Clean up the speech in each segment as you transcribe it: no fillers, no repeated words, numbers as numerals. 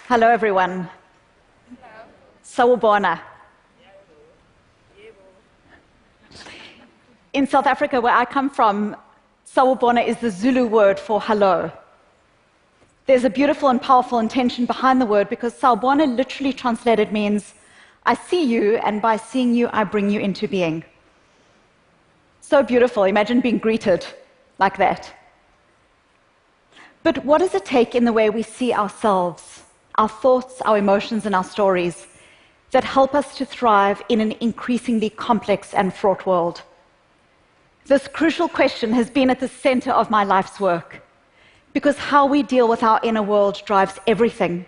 Hello, everyone. Sawubona. In South Africa, where I come from, sawubona is the Zulu word for hello. There's a beautiful and powerful intention behind the word because sawubona literally translated means, I see you, and by seeing you, I bring you into being. So beautiful. Imagine being greeted like that. But what does it take in the way we see ourselves, our thoughts, our emotions, and our stories that help us to thrive in an increasingly complex and fraught world? This crucial question has been at the center of my life's work, because how we deal with our inner world drives everything,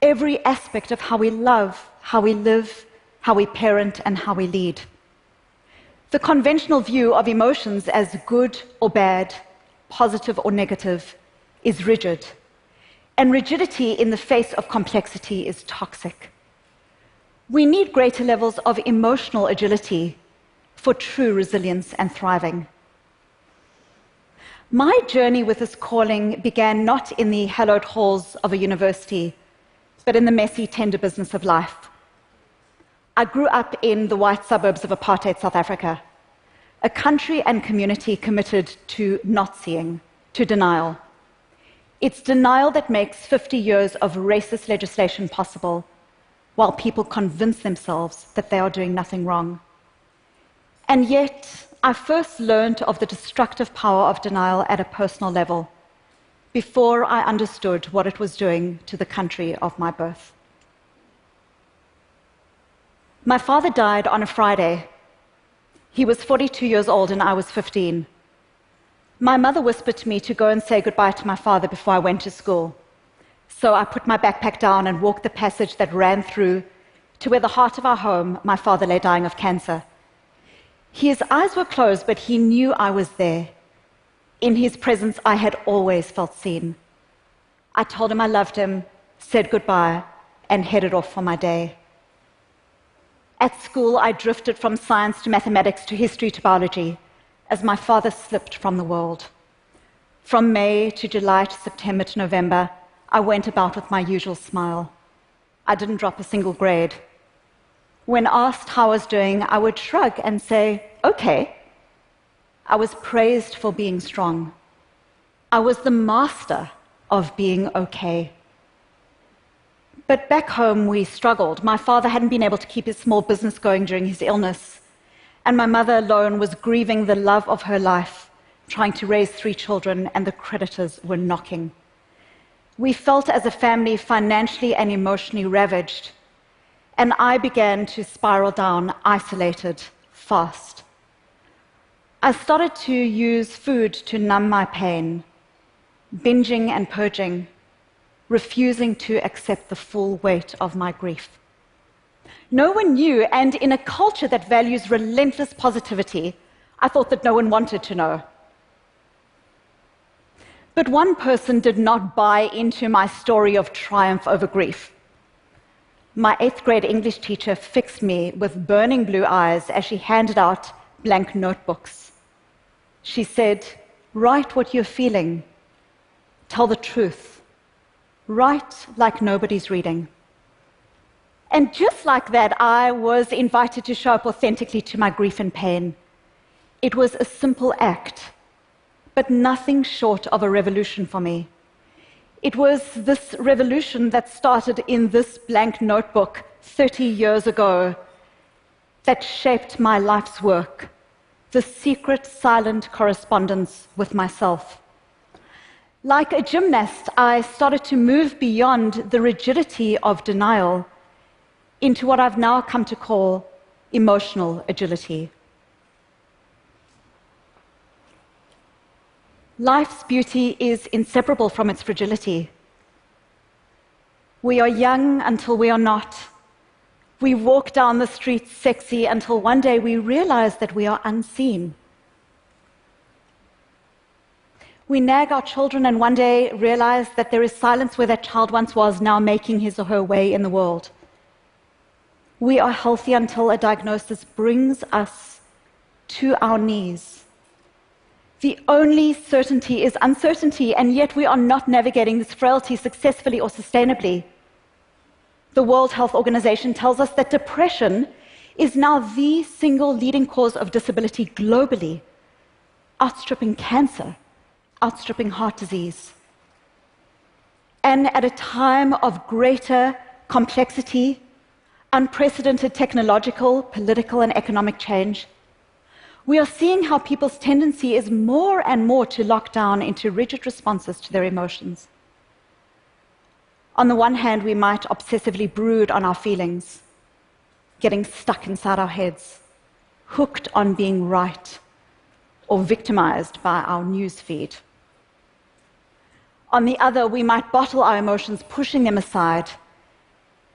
every aspect of how we love, how we live, how we parent, and how we lead. The conventional view of emotions as good or bad, positive or negative, is rigid. And rigidity in the face of complexity is toxic. We need greater levels of emotional agility for true resilience and thriving. My journey with this calling began not in the hallowed halls of a university, but in the messy, tender business of life. I grew up in the white suburbs of apartheid South Africa, a country and community committed to not seeing, to denial. It's denial that makes 50 years of racist legislation possible, while people convince themselves that they are doing nothing wrong. And yet, I first learned of the destructive power of denial at a personal level, before I understood what it was doing to the country of my birth. My father died on a Friday. He was 42 years old and I was 15. My mother whispered to me to go and say goodbye to my father before I went to school. So I put my backpack down and walked the passage that ran through to where the heart of our home, my father lay dying of cancer. His eyes were closed, but he knew I was there. In his presence, I had always felt seen. I told him I loved him, said goodbye, and headed off for my day. At school, I drifted from science to mathematics to history to biology, as my father slipped from the world. From May to July to September to November, I went about with my usual smile. I didn't drop a single grade. When asked how I was doing, I would shrug and say, okay. I was praised for being strong. I was the master of being okay. But back home, we struggled. My father hadn't been able to keep his small business going during his illness, and my mother alone was grieving the love of her life, trying to raise 3 children, and the creditors were knocking. We felt as a family financially and emotionally ravaged, and I began to spiral down, isolated, fast. I started to use food to numb my pain, binging and purging, refusing to accept the full weight of my grief. No one knew, and in a culture that values relentless positivity, I thought that no one wanted to know. But one person did not buy into my story of triumph over grief. My 8th grade English teacher fixed me with burning blue eyes as she handed out blank notebooks. She said, write what you're feeling. Tell the truth. Write like nobody's reading. And just like that, I was invited to show up authentically to my grief and pain. It was a simple act, but nothing short of a revolution for me. It was this revolution that started in this blank notebook 30 years ago that shaped my life's work, the secret, silent correspondence with myself. Like a gymnast, I started to move beyond the rigidity of denial into what I've now come to call emotional agility. Life's beauty is inseparable from its fragility. We are young until we are not. We walk down the streets sexy until one day we realize that we are unseen. We nag our children and one day realize that there is silence where that child once was, now making his or her way in the world. We are healthy until a diagnosis brings us to our knees. The only certainty is uncertainty, and yet we are not navigating this frailty successfully or sustainably. The World Health Organization tells us that depression is now the single leading cause of disability globally, outstripping cancer, outstripping heart disease. And at a time of greater complexity, unprecedented technological, political, and economic change, we are seeing how people's tendency is more and more to lock down into rigid responses to their emotions. On the one hand, we might obsessively brood on our feelings, getting stuck inside our heads, hooked on being right, or victimized by our news feed. On the other, we might bottle our emotions, pushing them aside,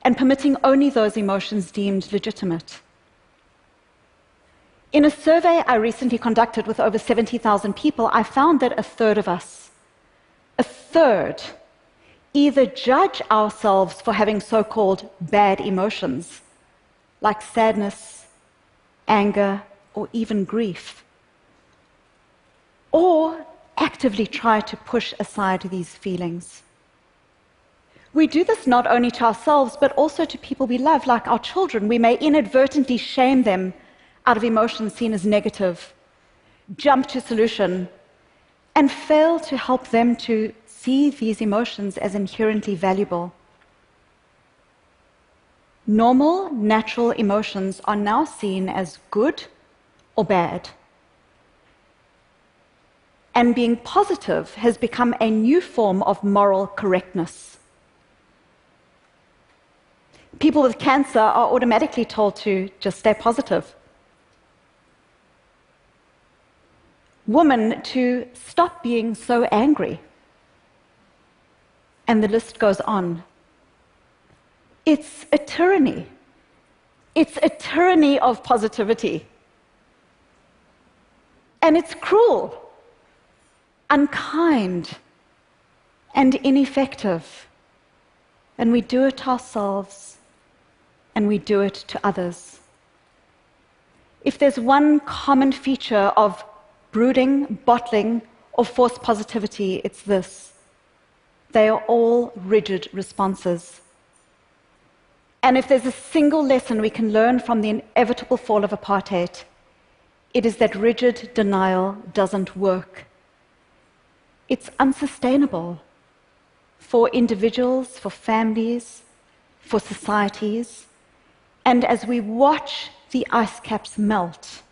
and permitting only those emotions deemed legitimate. In a survey I recently conducted with over 70,000 people, I found that a third of us, a third, either judge ourselves for having so-called bad emotions, like sadness, anger, or even grief, or actively try to push aside these feelings. We do this not only to ourselves, but also to people we love, like our children. We may inadvertently shame them out of emotions seen as negative, jump to solution, and fail to help them to see these emotions as inherently valuable. Normal, natural emotions are now seen as good or bad. And being positive has become a new form of moral correctness. People with cancer are automatically told to just stay positive. Women to stop being so angry. And the list goes on. It's a tyranny. It's a tyranny of positivity. And it's cruel, unkind, and ineffective. And we do it to ourselves, and we do it to others. If there's one common feature of brooding, bottling, or forced positivity, it's this: they are all rigid responses. And if there's a single lesson we can learn from the inevitable fall of apartheid, it is that rigid denial doesn't work. It's unsustainable for individuals, for families, for societies. And as we watch the ice caps melt,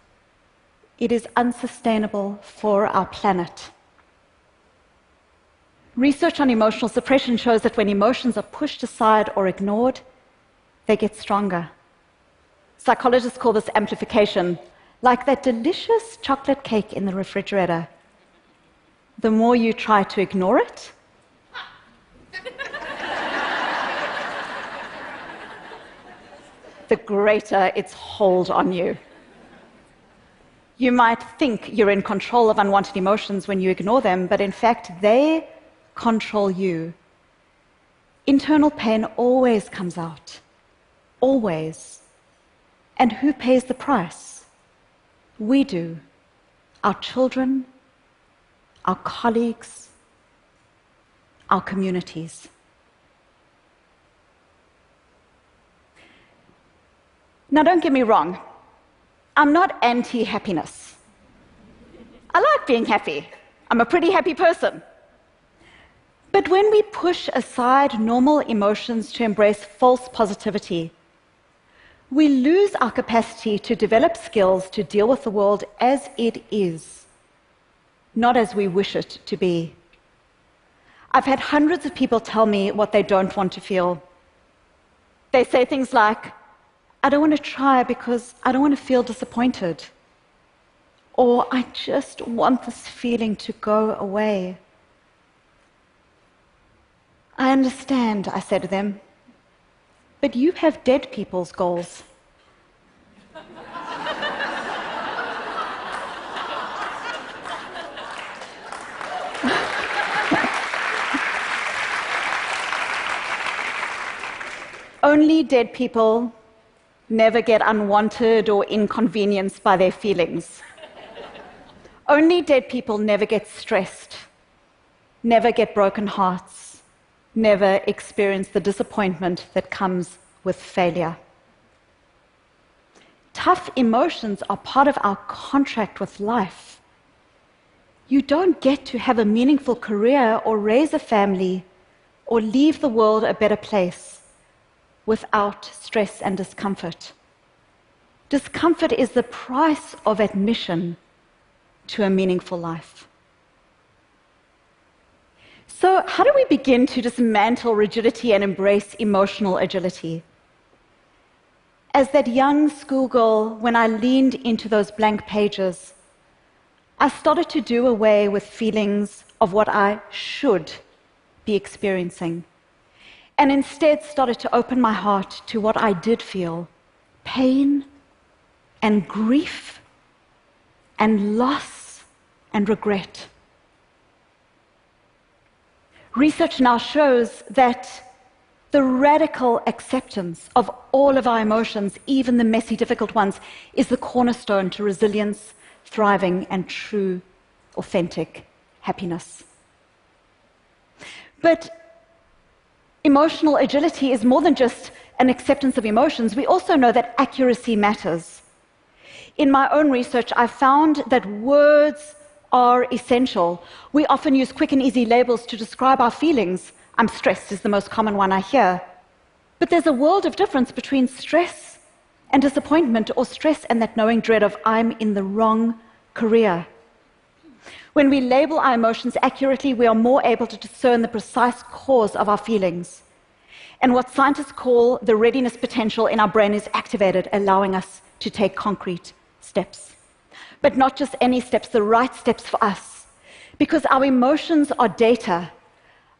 it is unsustainable for our planet. Research on emotional suppression shows that when emotions are pushed aside or ignored, they get stronger. Psychologists call this amplification, like that delicious chocolate cake in the refrigerator. The more you try to ignore it, the greater its hold on you. You might think you're in control of unwanted emotions when you ignore them, but in fact, they control you. Internal pain always comes out. Always. And who pays the price? We do. Our children, our colleagues, our communities. Now, don't get me wrong. I'm not anti-happiness. I like being happy. I'm a pretty happy person. But when we push aside normal emotions to embrace false positivity, we lose our capacity to develop skills to deal with the world as it is, not as we wish it to be. I've had hundreds of people tell me what they don't want to feel. They say things like, I don't want to try because I don't want to feel disappointed. Or I just want this feeling to go away. I understand, I say to them, but you have dead people's goals. Only dead people never get unwanted or inconvenienced by their feelings. Only dead people never get stressed, never get broken hearts, never experience the disappointment that comes with failure. Tough emotions are part of our contract with life. You don't get to have a meaningful career or raise a family or leave the world a better place without stress and discomfort. Discomfort is the price of admission to a meaningful life. So, how do we begin to dismantle rigidity and embrace emotional agility? As that young schoolgirl, when I leaned into those blank pages, I started to do away with feelings of what I should be experiencing, and instead started to open my heart to what I did feel: pain and grief and loss and regret. Research now shows that the radical acceptance of all of our emotions, even the messy, difficult ones, is the cornerstone to resilience, thriving, and true, authentic happiness. But emotional agility is more than just an acceptance of emotions. We also know that accuracy matters. In my own research, I found that words are essential. We often use quick and easy labels to describe our feelings. I'm stressed is the most common one I hear. But there's a world of difference between stress and disappointment, or stress and that knowing dread of I'm in the wrong career. When we label our emotions accurately, we are more able to discern the precise cause of our feelings. And what scientists call the readiness potential in our brain is activated, allowing us to take concrete steps. But not just any steps, the right steps for us. Because our emotions are data.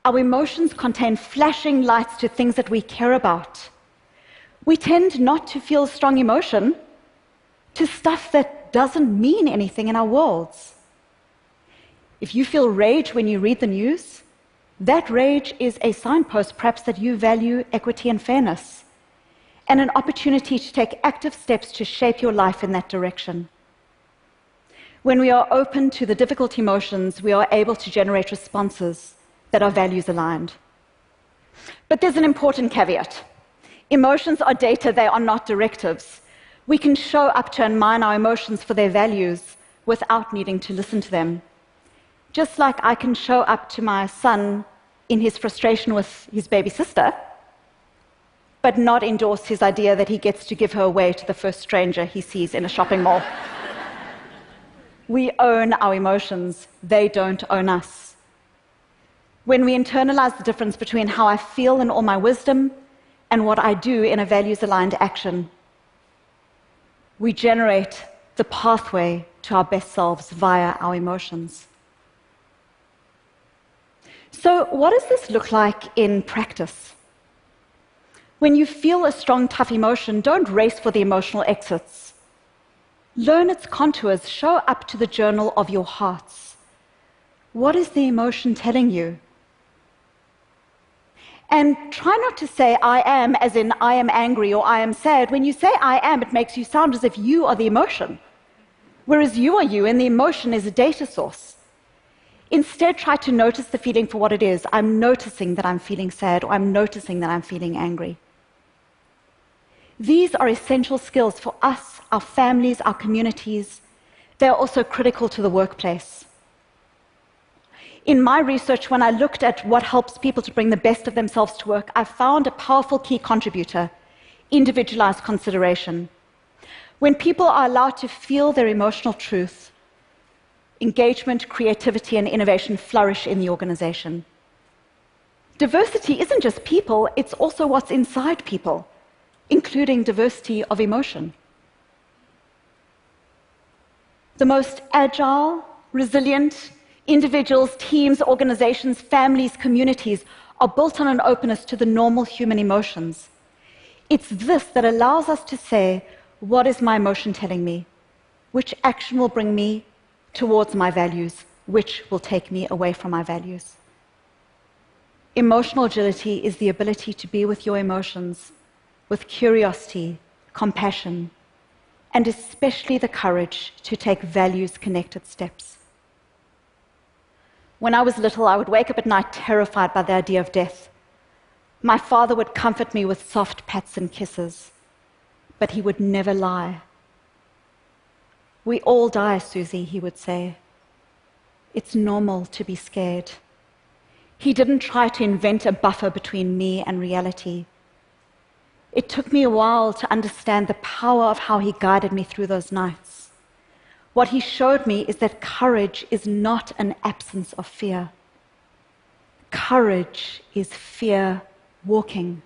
Our emotions contain flashing lights to things that we care about. We tend not to feel strong emotion to stuff that doesn't mean anything in our worlds. If you feel rage when you read the news, that rage is a signpost, perhaps, that you value equity and fairness, and an opportunity to take active steps to shape your life in that direction. When we are open to the difficult emotions, we are able to generate responses that are values aligned. But there's an important caveat. Emotions are data, they are not directives. We can show up to and mine our emotions for their values without needing to listen to them. Just like I can show up to my son in his frustration with his baby sister, but not endorse his idea that he gets to give her away to the first stranger he sees in a shopping mall. We own our emotions, they don't own us. When we internalize the difference between how I feel in all my wisdom and what I do in a values-aligned action, we generate the pathway to our best selves via our emotions. So, what does this look like in practice? When you feel a strong, tough emotion, don't race for the emotional exits. Learn its contours, show up to the journal of your hearts. What is the emotion telling you? And try not to say I am, as in I am angry or I am sad. When you say I am, it makes you sound as if you are the emotion, whereas you are you, and the emotion is a data source. Instead, try to notice the feeling for what it is. I'm noticing that I'm feeling sad, or I'm noticing that I'm feeling angry. These are essential skills for us, our families, our communities. They are also critical to the workplace. In my research, when I looked at what helps people to bring the best of themselves to work, I found a powerful key contributor: individualized consideration. When people are allowed to feel their emotional truth, engagement, creativity, and innovation flourish in the organization. Diversity isn't just people, it's also what's inside people, including diversity of emotion. The most agile, resilient individuals, teams, organizations, families, communities are built on an openness to the normal human emotions. It's this that allows us to say, what is my emotion telling me? Which action will bring me towards my values? Which will take me away from my values? Emotional agility is the ability to be with your emotions with curiosity, compassion, and especially the courage to take values-connected steps. When I was little, I would wake up at night terrified by the idea of death. My father would comfort me with soft pats and kisses, but he would never lie. We all die, Susie, he would say. It's normal to be scared. He didn't try to invent a buffer between me and reality. It took me a while to understand the power of how he guided me through those nights. What he showed me is that courage is not an absence of fear. Courage is fear walking.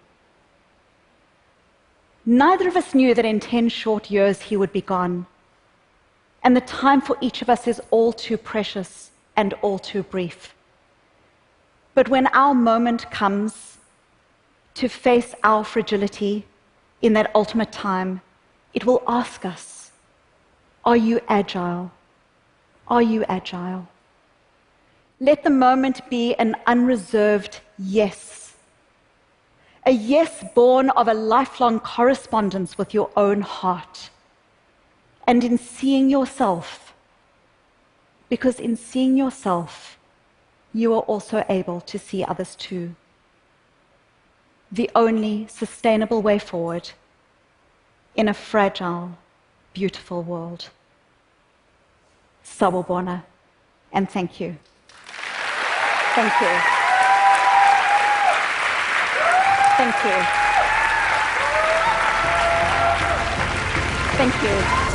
Neither of us knew that in 10 short years he would be gone. And the time for each of us is all too precious and all too brief. But when our moment comes to face our fragility in that ultimate time, it will ask us, are you agile? Are you agile? Let the moment be an unreserved yes. A yes born of a lifelong correspondence with your own heart. And in seeing yourself, because in seeing yourself, you are also able to see others too. The only sustainable way forward in a fragile, beautiful world. Sawubona, and thank you. Thank you. Thank you. Thank you.